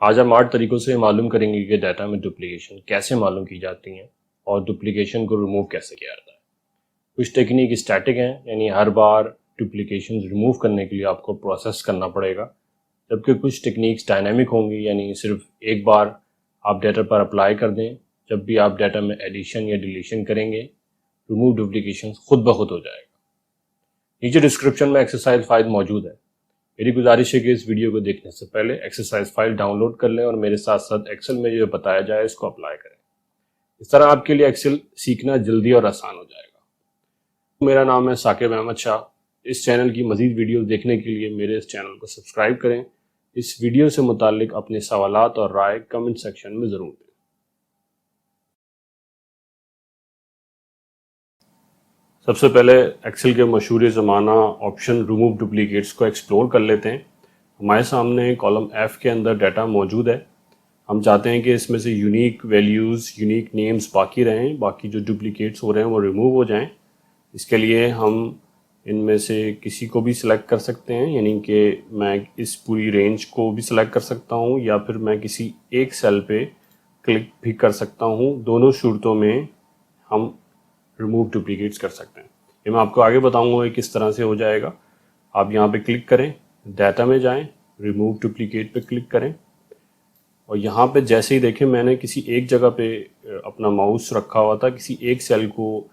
आज हम 8 तरीकों से मालूम करेंगे कि डाटा में डुप्लीकेशन कैसे मालूम की जाती हैं और डुप्लीकेशन को रिमूव कैसे किया जाता है। कुछ टेक्निक स्टैटिक हैं, यानी हर बार डुप्लीकेशन रिमूव करने के लिए आपको प्रोसेस करना पड़ेगा, जबकि कुछ टेक्निक्स डायनामिक होंगी, यानी सिर्फ एक बार आप डाटा पर अप्लाई कर दें, जब भी आप डाटा में एडिशन या डिलीशन करेंगे रिमूव डुप्लीकेशन खुद ब खुद हो जाएगा। नीचे डिस्क्रिप्शन में एक्सरसाइज फाइल मौजूद है। मेरी गुजारिश है कि इस वीडियो को देखने से पहले एक्सरसाइज फाइल डाउनलोड कर लें और मेरे साथ साथ एक्सेल में जो बताया जाए इसको अप्लाई करें। इस तरह आपके लिए एक्सेल सीखना जल्दी और आसान हो जाएगा। मेरा नाम है साकिब अहमद शाह। इस चैनल की मजीद वीडियो देखने के लिए मेरे इस चैनल को सब्सक्राइब करें। इस वीडियो से मुतालिक अपने सवालात और राय कमेंट सेक्शन में ज़रूर दें। सबसे पहले एक्सेल के मशहूर ज़माना ऑप्शन रिमूव डुप्लीकेट्स को एक्सप्लोर कर लेते हैं। हमारे सामने कॉलम F के अंदर डाटा मौजूद है। हम चाहते हैं कि इसमें से यूनिक वैल्यूज़, यूनिक नेम्स बाकी रहें, बाकी जो डुप्लीकेट्स हो रहे हैं वो रिमूव हो जाएं। इसके लिए हम इनमें से किसी को भी सिलेक्ट कर सकते हैं, यानी कि मैं इस पूरी रेंज को भी सिलेक्ट कर सकता हूं या फिर मैं किसी एक सेल पे क्लिक भी कर सकता हूं। दोनों सूरतों में हम रिमूव डुप्लीकेट्स कर सकते हैं। ये मैं आपको आगे बताऊंगा ये किस तरह से हो जाएगा। आप यहाँ पे क्लिक करें, डाटा में जाएं, रिमूव डुप्लीकेट पे क्लिक करें और यहाँ पे जैसे ही देखें मैंने किसी एक जगह पे अपना माउस रखा हुआ था, किसी एक सेल को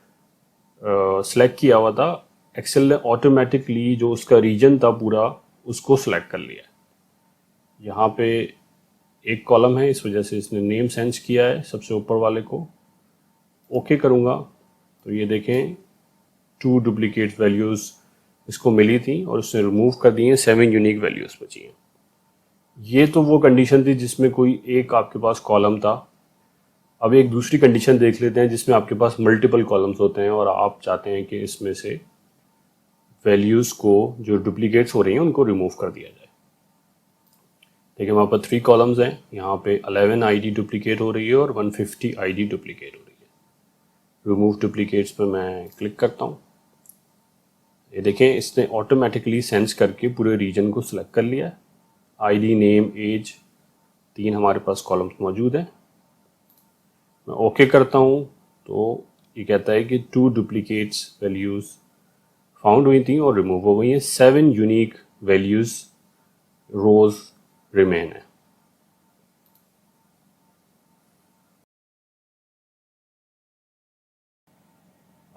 सेलेक्ट किया हुआ था, एक्सेल ने ऑटोमेटिकली जो उसका रीजन था पूरा उसको सेलेक्ट कर लिया। यहाँ पे एक कॉलम है, इस वजह से इसने नेम सेंस किया है सबसे ऊपर वाले को। ओके करूँगा तो ये देखें 2 डुप्लीकेट वैल्यूज़ इसको मिली थी और उसने रिमूव कर दी हैं, 7 यूनिक वैल्यूज़ बची हैं। ये तो वो कंडीशन थी जिसमें कोई एक आपके पास कॉलम था। अब एक दूसरी कंडीशन देख लेते हैं जिसमें आपके पास मल्टीपल कॉलम्स होते हैं और आप चाहते हैं कि इसमें से वैल्यूज़ को जो डुप्लीकेट्स हो रही हैं उनको रिमूव कर दिया जाए। देखिए हमारे पास 3 कॉलम्स हैं, यहाँ पे 11 आईडी डुप्लीकेट हो रही है और 150 आईडी डुप्लीकेट हो रही है। रिमूव डुप्लीकेट्स पे मैं क्लिक करता हूँ। ये देखें इसने ऑटोमेटिकली सेंस करके पूरे रीजन को सिलेक्ट कर लिया है। आईडी, नेम, एज 3 हमारे पास कॉलम्स मौजूद हैं। मैं ओके करता हूँ तो ये कहता है कि 2 डुप्लीकेट्स वैल्यूज़ फाउंड हुई थी और रिमूव हो गई हैं। 7 यूनिक वैल्यूज़ रोज रिमेन है।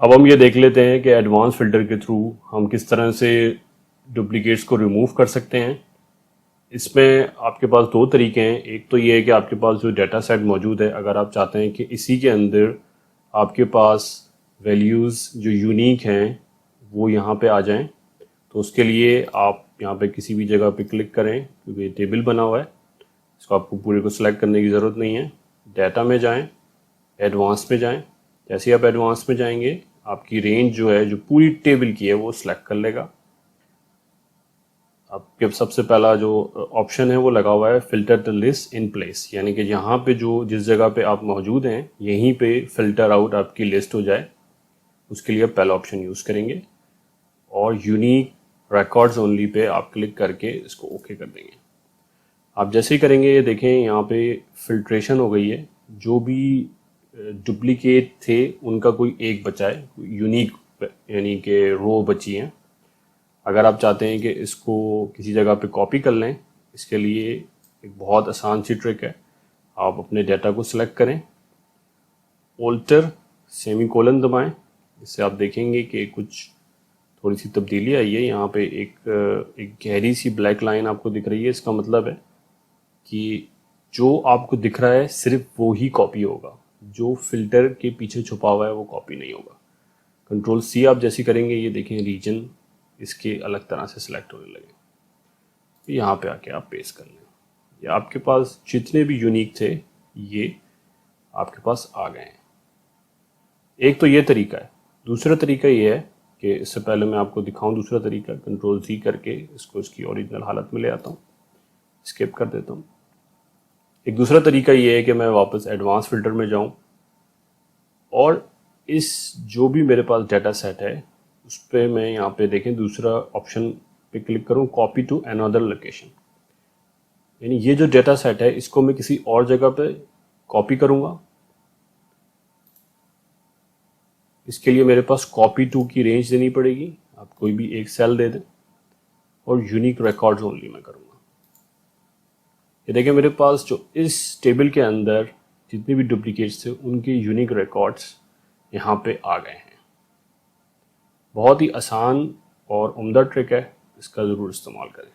अब हम ये देख लेते हैं कि एडवांस फिल्टर के थ्रू हम किस तरह से डुप्लीकेट्स को रिमूव कर सकते हैं। इसमें आपके पास 2 तरीके हैं। एक तो ये है कि आपके पास जो डाटा सेट मौजूद है, अगर आप चाहते हैं कि इसी के अंदर आपके पास वैल्यूज़ जो यूनिक हैं वो यहाँ पे आ जाएं, तो उसके लिए आप यहाँ पे किसी भी जगह पे क्लिक करें, क्योंकि ये टेबल बना हुआ है, इसको आपको पूरे को सिलेक्ट करने की ज़रूरत नहीं है। डाटा में जाएं, एडवांस में जाएं। जैसे ही आप एडवांस में जाएंगे आपकी रेंज जो है, जो पूरी टेबल की है, वो सिलेक्ट कर लेगा। आपके सबसे पहला जो ऑप्शन है वो लगा हुआ है filter the list in place, यानी कि यहाँ पे जो जिस जगह पे आप मौजूद हैं यहीं पे फिल्टर आउट आपकी लिस्ट हो जाए, उसके लिए पहला ऑप्शन यूज़ करेंगे और यूनिक रिकॉर्ड्स ओनली पे आप क्लिक करके इसको ओके कर देंगे। आप जैसे ही करेंगे ये देखें यहाँ पे फिल्ट्रेशन हो गई है। जो भी डुप्लीकेट थे उनका कोई एक बचा है, यूनिक यानी कि रो बची हैं। अगर आप चाहते हैं कि इसको किसी जगह पे कॉपी कर लें, इसके लिए एक बहुत आसान सी ट्रिक है। आप अपने डाटा को सिलेक्ट करें, ऑल्टर सेमीकोलन दबाएं। इससे आप देखेंगे कि कुछ थोड़ी सी तब्दीली आई है। यहाँ पे एक गहरी सी ब्लैक लाइन आपको दिख रही है। इसका मतलब है कि जो आपको दिख रहा है सिर्फ वो ही कॉपी होगा, जो फिल्टर के पीछे छुपा हुआ है वो कॉपी नहीं होगा। कंट्रोल सी आप जैसे करेंगे ये देखें रीजन इसके अलग तरह से सिलेक्ट होने लगे। यहाँ पे आके आप पेस्ट कर लें। ये आपके पास जितने भी यूनिक थे ये आपके पास आ गए हैं। एक तो ये तरीका है। दूसरा तरीका ये है कि इससे पहले मैं आपको दिखाऊं दूसरा तरीका, कंट्रोल सी करके इसको इसकी ओरिजिनल हालत में ले आता हूँ, स्किप कर देता हूँ। एक दूसरा तरीका ये है कि मैं वापस एडवांस फिल्टर में जाऊं और इस जो भी मेरे पास डाटा सेट है उस पर मैं यहाँ पे देखें दूसरा ऑप्शन पे क्लिक करूँ, कॉपी टू अनदर लोकेशन। यानी ये जो डेटा सेट है इसको मैं किसी और जगह पे कॉपी करूंगा। इसके लिए मेरे पास कॉपी टू की रेंज देनी पड़ेगी। आप कोई भी एक सेल दे दें और यूनिक रिकॉर्ड्स ओनली मैं करूंगा। ये देखिए मेरे पास जो इस टेबल के अंदर जितने भी डुप्लीकेट्स थे उनके यूनिक रिकॉर्ड्स यहाँ पे आ गए हैं। बहुत ही आसान और उम्दा ट्रिक है, इसका ज़रूर इस्तेमाल करें।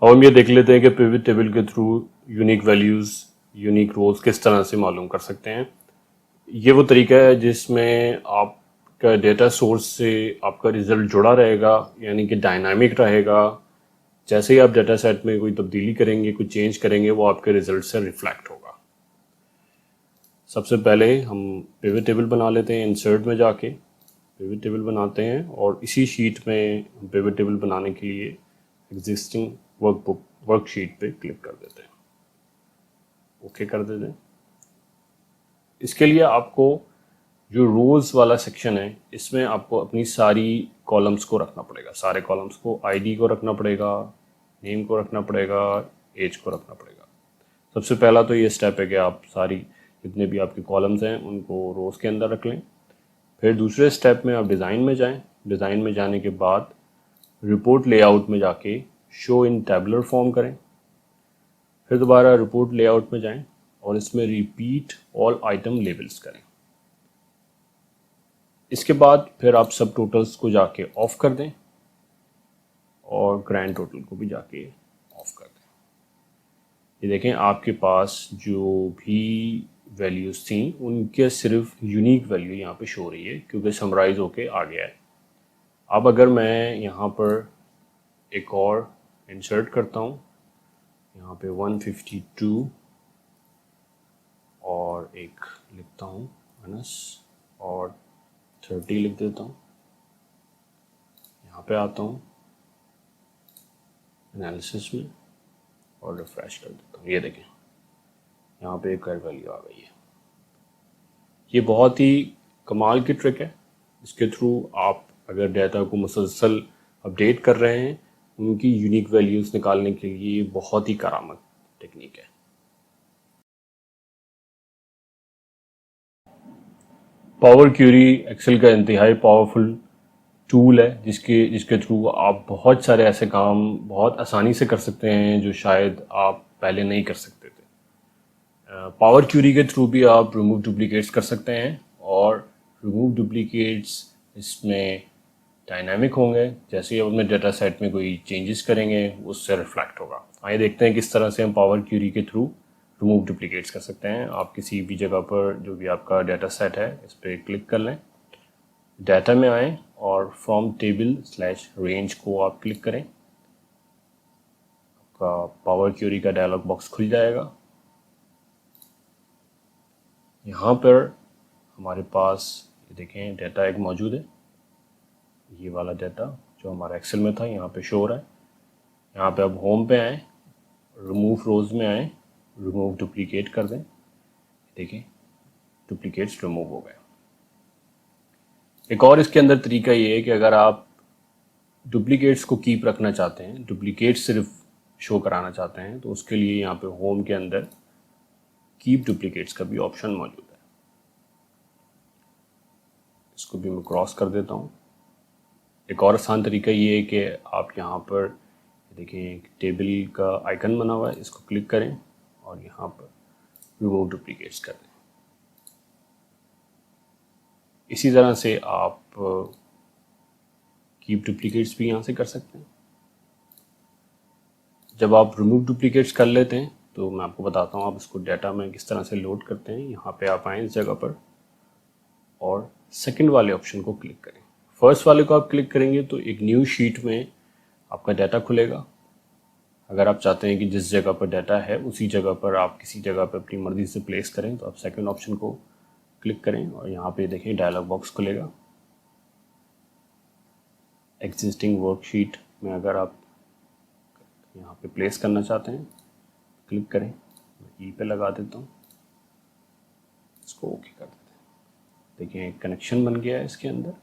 अब हम ये देख लेते हैं कि पिवट टेबल के थ्रू यूनिक वैल्यूज़, यूनिक रोज किस तरह से मालूम कर सकते हैं। ये वो तरीका है जिसमें आपका डेटा सोर्स से आपका रिज़ल्ट जुड़ा रहेगा, यानी कि डायनामिक रहेगा। जैसे ही आप डेटा सेट में कोई तब्दीली करेंगे, कुछ चेंज करेंगे, वो आपके रिजल्ट से रिफ्लेक्ट होगा। सबसे पहले हम पिवट टेबल बना लेते हैं। इंसर्ट में जाके पिवट टेबल बनाते हैं और इसी शीट में हम पिवट टेबल बनाने के लिए एग्जिस्टिंग वर्कशीट पे क्लिक कर देते हैं, ओके कर देते हैं। इसके लिए आपको जो रोज़ वाला सेक्शन है इसमें आपको अपनी सारी कॉलम्स को रखना पड़ेगा। सारे कॉलम्स को, आईडी को रखना पड़ेगा, नेम को रखना पड़ेगा, एज को रखना पड़ेगा। सबसे पहला तो ये स्टेप है कि आप सारी जितने भी आपके कॉलम्स हैं उनको रोज़ के अंदर रख लें। फिर दूसरे स्टेप में आप डिज़ाइन में जाएं। डिज़ाइन में जाने के बाद रिपोर्ट लेआउट में जाके शो इन टैबुलर फॉर्म करें। फिर दोबारा रिपोर्ट लेआउट में जाएं और इसमें रिपीट ऑल आइटम लेबल्स करें। इसके बाद फिर आप सब टोटल्स को जाके ऑफ कर दें और ग्रैंड टोटल को भी जाके ऑफ कर दें। ये देखें आपके पास जो भी वैल्यूज़ थी उनके सिर्फ यूनिक वैल्यू यहाँ पे शो हो रही है क्योंकि समराइज होके आ गया है। अब अगर मैं यहाँ पर एक और इंसर्ट करता हूँ, यहाँ पे 152 और एक लिखता हूँ माइनस और 30 लिख देता हूँ। यहाँ पे आता हूँ एनालिसिस में और रिफ्रेश कर देता हूँ। ये देखें यहाँ पे एक कर्व वैल्यू आ गई है। ये बहुत ही कमाल की ट्रिक है। इसके थ्रू आप अगर डेटा को मुसलसल अपडेट कर रहे हैं, उनकी यूनिक वैल्यूज़ निकालने के लिए ये बहुत ही करामत टेक्निक है। पावर क्यूरी एक्सेल का इंतहाई पावरफुल टूल है जिसके थ्रू आप बहुत सारे ऐसे काम बहुत आसानी से कर सकते हैं जो शायद आप पहले नहीं कर सकते थे। पावर क्यूरी के थ्रू भी आप रिमूव डुप्लीकेट्स कर सकते हैं और रिमूव डुप्लीकेट्स इसमें डायनामिक होंगे। जैसे ही आप अपने डेटा सेट में कोई चेंजेस करेंगे उससे रिफ्लेक्ट होगा। आइए देखते हैं किस तरह से हम पावर क्यूरी के थ्रू रिमूव डुप्लीकेट्स कर सकते हैं। आप किसी भी जगह पर जो भी आपका डेटा सेट है इस पर क्लिक कर लें, डाटा में आएँ और फ्रॉम टेबल स्लैश रेंज को आप क्लिक करें। आपका पावर क्यूरी का डायलॉग बॉक्स खुल जाएगा। यहाँ पर हमारे पास ये देखें डेटा एक मौजूद है। ये वाला डेटा जो हमारा एक्सेल में था यहाँ पे शो हो रहा है। यहाँ पे अब होम पे आएँ, रिमूव रोज़ में आएँ, रिमूव डुप्लीकेट कर दें। देखें डुप्लीकेट्स रिमूव हो गए। एक और इसके अंदर तरीका ये है कि अगर आप डुप्लीकेट्स को कीप रखना चाहते हैं, डुप्लीकेट्स सिर्फ शो कराना चाहते हैं, तो उसके लिए यहाँ पे होम के अंदर कीप डुप्लीकेट्स का भी ऑप्शन मौजूद है। इसको भी मैं क्रॉस कर देता हूँ। एक और आसान तरीका ये है कि आप यहाँ पर देखें एक टेबल का आइकन बना हुआ है, इसको क्लिक करें और यहाँ पर रिमूव डुप्लीकेट्स कर दें। इसी तरह से आप कीप डुप्लीकेट्स भी यहाँ से कर सकते हैं। जब आप रिमूव डुप्लीकेट्स कर लेते हैं तो मैं आपको बताता हूँ आप इसको डाटा में किस तरह से लोड करते हैं। यहाँ पे आप आएँ इस जगह पर और सेकंड वाले ऑप्शन को क्लिक करें। फर्स्ट वाले को आप क्लिक करेंगे तो एक न्यू शीट में आपका डाटा खुलेगा। अगर आप चाहते हैं कि जिस जगह पर डाटा है उसी जगह पर आप किसी जगह पर अपनी मर्ज़ी से प्लेस करें तो आप सेकंड ऑप्शन को क्लिक करें और यहाँ पे देखें डायलॉग बॉक्स खुलेगा। एग्जिस्टिंग वर्कशीट में अगर आप यहाँ पे प्लेस करना चाहते हैं क्लिक करें, मैं ई पे लगा देता हूँ, इसको ओके कर देते हैं। देखिए एक कनेक्शन बन गया है, इसके अंदर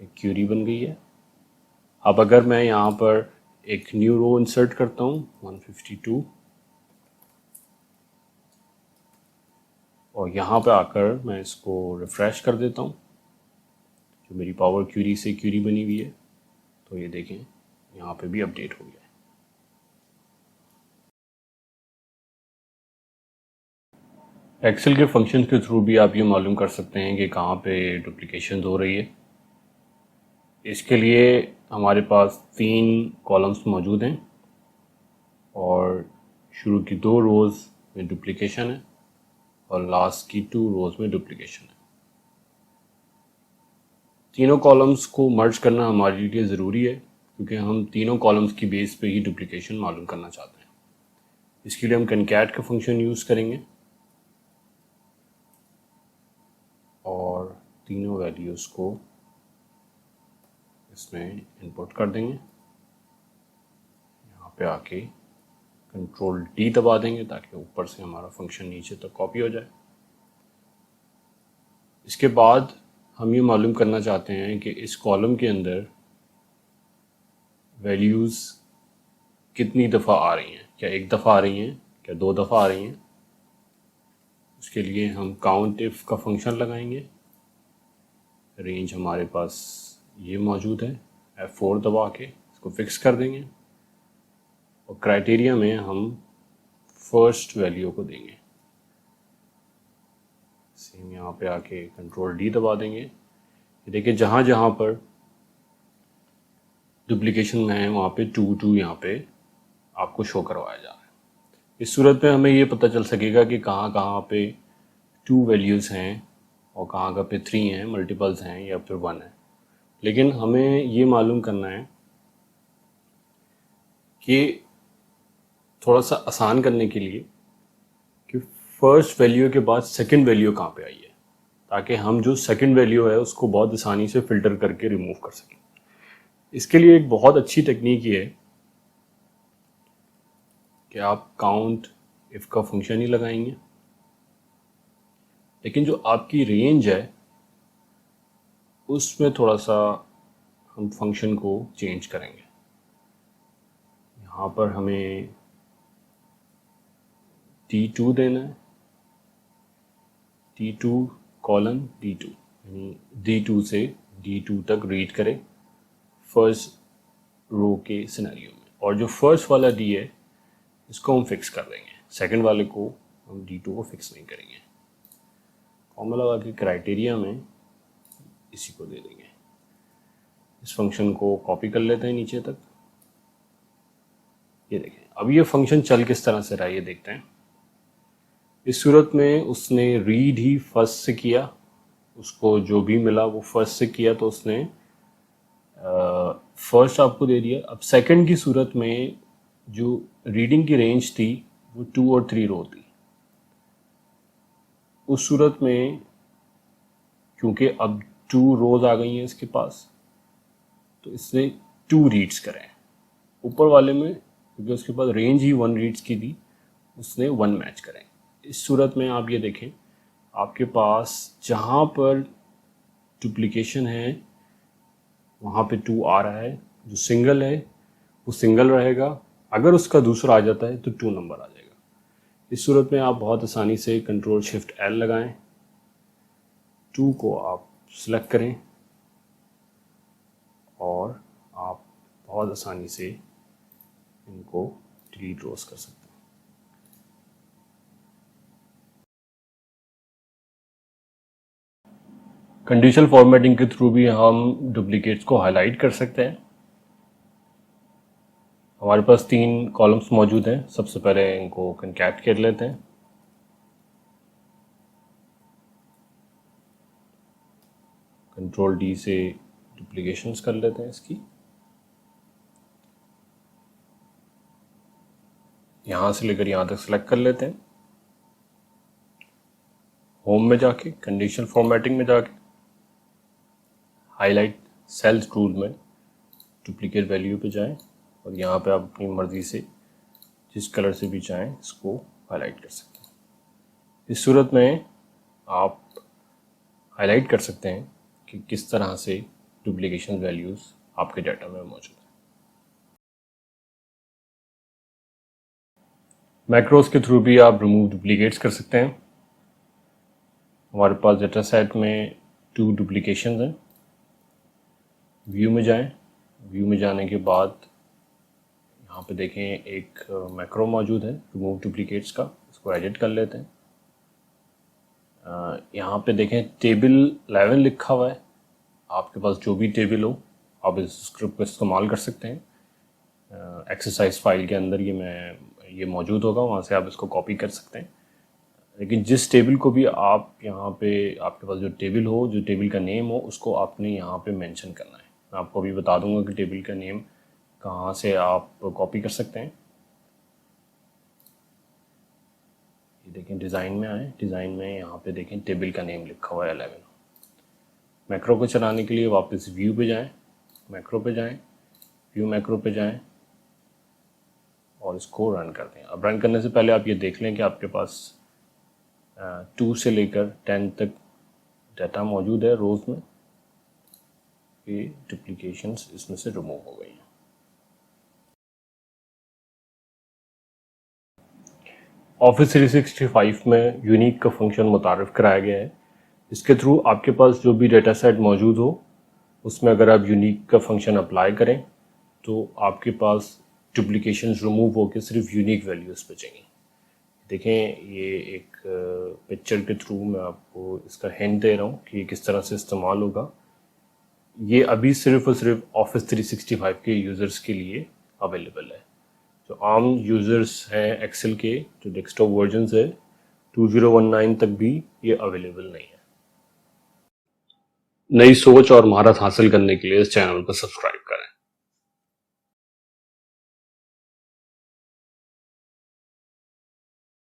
एक क्यूरी बन गई है। अब अगर मैं यहाँ पर एक न्यू रो इंसर्ट करता हूँ 152 और यहाँ पे आकर मैं इसको रिफ़्रेश कर देता हूँ। जो मेरी पावर क्यूरी से क्यूरी बनी हुई है, तो ये देखें यहाँ पे भी अपडेट हो गया है। एक्सेल के फंक्शन के थ्रू भी आप ये मालूम कर सकते हैं कि कहाँ पे डुप्लीकेशन हो रही है। इसके लिए हमारे पास 3 कॉलम्स मौजूद हैं और शुरू की 2 रोज़ में डुप्लीकेशन है और लास्ट की 2 रोज़ में डुप्लीकेशन है। तीनों कॉलम्स को मर्ज करना हमारे लिए ज़रूरी है क्योंकि हम तीनों कॉलम्स की बेस पे ही डुप्लीकेशन मालूम करना चाहते हैं। इसके लिए हम कनकैट का फंक्शन यूज़ करेंगे और तीनों वैल्यूज़ को इसमें इनपुट कर देंगे। यहाँ पे आके कंट्रोल D दबा देंगे ताकि ऊपर से हमारा फंक्शन नीचे तक कॉपी हो जाए। इसके बाद हम ये मालूम करना चाहते हैं कि इस कॉलम के अंदर वैल्यूज़ कितनी दफ़ा आ रही हैं, क्या 1 दफ़ा आ रही हैं, क्या 2 दफ़ा आ रही हैं। उसके लिए हम काउंट इफ़ का फंक्शन लगाएंगे। रेंज हमारे पास ये मौजूद है, F4 दबा के इसको फिक्स कर देंगे और क्राइटेरिया में हम फर्स्ट वैल्यू को देंगे। सेम यहाँ पे आके कंट्रोल D दबा देंगे। ये देखिए जहाँ जहाँ पर डुप्लीकेशन में है वहाँ पे 2 यहाँ पे आपको शो करवाया जा रहा है। इस सूरत में हमें ये पता चल सकेगा कि कहाँ कहाँ पे 2 वैल्यूज़ हैं और कहाँ कहाँ पे 3 हैं, मल्टीपल्स हैं या फिर 1 है। लेकिन हमें ये मालूम करना है कि थोड़ा सा आसान करने के लिए कि फर्स्ट वैल्यू के बाद सेकंड वैल्यू कहाँ पे आई है, ताकि हम जो सेकंड वैल्यू है उसको बहुत आसानी से फ़िल्टर करके रिमूव कर सकें। इसके लिए एक बहुत अच्छी टेक्निक ये है कि आप काउंट इफ़ का फंक्शन ही लगाएंगे, लेकिन जो आपकी रेंज है उसमें थोड़ा सा हम फंक्शन को चेंज करेंगे। यहाँ पर हमें D2 देना है, D2 कॉलन D2 यानी D2 से D2 तक रीड करें फर्स्ट रो के सिनेरियो में, और जो फर्स्ट वाला D है इसको हम फिक्स कर देंगे, सेकंड वाले को हम D2 को फिक्स नहीं करेंगे। कॉमा लगा के क्राइटेरिया में इसी को दे देंगे। इस फंक्शन को कॉपी कर लेते हैं नीचे तक। ये देखें अब ये फंक्शन चल किस तरह से रहा है ये देखते हैं। इस सूरत में उसने रीड ही फर्स्ट से किया, उसको जो भी मिला वो फर्स्ट से किया तो उसने फर्स्ट आपको दे दिया। अब सेकंड की सूरत में जो रीडिंग की रेंज थी वो 2 और 3 रो थी। उस सूरत में क्योंकि अब 2 रोज आ गई हैं इसके पास, तो इसने 2 रीड्स करें। ऊपर वाले में क्योंकि उसके पास रेंज ही 1 रीड्स की थी, उसने 1 मैच करें। इस सूरत में आप ये देखें आपके पास जहाँ पर डुप्लीकेशन है वहाँ पे 2 आ रहा है, जो सिंगल है वो सिंगल रहेगा, अगर उसका दूसरा आ जाता है तो 2 नंबर आ जाएगा। इस सूरत में आप बहुत आसानी से कंट्रोल शिफ्ट L लगाएं, 2 को आप सिलेक्ट करें और आप बहुत आसानी से इनको डिलीट रोज कर सकते हैं। कंडीशनल फॉर्मेटिंग के थ्रू भी हम डुप्लीकेट्स को हाईलाइट कर सकते हैं। हमारे पास 3 कॉलम्स मौजूद हैं। सबसे पहले इनको कनकैट कर लेते हैं। कंट्रोल D से डुप्लीकेशंस कर लेते हैं इसकी। यहाँ से लेकर यहाँ तक सेलेक्ट कर लेते हैं। होम में जाके कंडीशनल फॉर्मेटिंग में जाके हाईलाइट सेल्स टूल में डुप्लीकेट वैल्यू पे जाएं और यहाँ पे आप अपनी मर्ज़ी से जिस कलर से भी चाहें इसको हाईलाइट कर सकते हैं। इस सूरत में आप हाईलाइट कर सकते हैं कि किस तरह से डुप्लीकेशन वैल्यूज़ आपके डाटा में मौजूद हैं। मैक्रोज के थ्रू भी आप रिमूव डुप्लीकेट्स कर सकते हैं। हमारे पास डेटा सेट में 2 डुप्लीकेशन हैं। व्यू में जाएं, व्यू में जाने के बाद यहाँ पे देखें एक मैक्रो मौजूद है रिमूव डुप्लीकेट्स का, इसको एडिट कर लेते हैं। यहाँ पे देखें टेबल 11 लिखा हुआ है। आपके पास जो भी टेबल हो आप इस स्क्रिप्ट को इस्तेमाल कर सकते हैं। एक्सरसाइज फाइल के अंदर ये मौजूद होगा, वहाँ से आप इसको कॉपी कर सकते हैं। लेकिन जिस टेबल को भी आप यहाँ पे आपके पास जो टेबल हो, जो टेबल का नेम हो, उसको आपने यहाँ पे मेंशन करना है। मैं आपको अभी बता दूंगा कि टेबल का नेम कहाँ से आप कॉपी कर सकते हैं। ये देखें डिज़ाइन में आए, डिज़ाइन में यहाँ पे देखें टेबल का नेम लिखा हुआ है 11। मैक्रो को चलाने के लिए वापस व्यू पे जाएं, मैक्रो पे जाएं, व्यू मैक्रो पे जाएं और इसको रन कर दें। अब रन करने से पहले आप ये देख लें कि आपके पास 2 से लेकर 10 तक डाटा मौजूद है रोज़ में। ये डुप्लीकेशंस इसमें से रिमूव हो गई हैं। ऑफिस 365 में यूनिक का फंक्शन मुतारिफ कराया गया है। इसके थ्रू आपके पास जो भी डेटा सेट मौजूद हो उसमें अगर आप यूनिक का फंक्शन अप्लाई करें तो आपके पास डुप्लीकेशंस रिमूव होकर सिर्फ यूनिक वैल्यूज़ बचेंगी। देखें ये एक पिक्चर के थ्रू मैं आपको इसका हिंट दे रहा हूँ कि किस तरह से इस्तेमाल होगा। ये अभी सिर्फ और सिर्फ ऑफिस 365 के यूज़र्स के लिए अवेलेबल है। जो आम यूज़र्स हैं एक्सेल के जो डेस्कटॉप वर्जन्स है 2019 तक भी ये अवेलेबल नहीं है। नई सोच और महारत हासिल करने के लिए इस चैनल को सब्सक्राइब करें।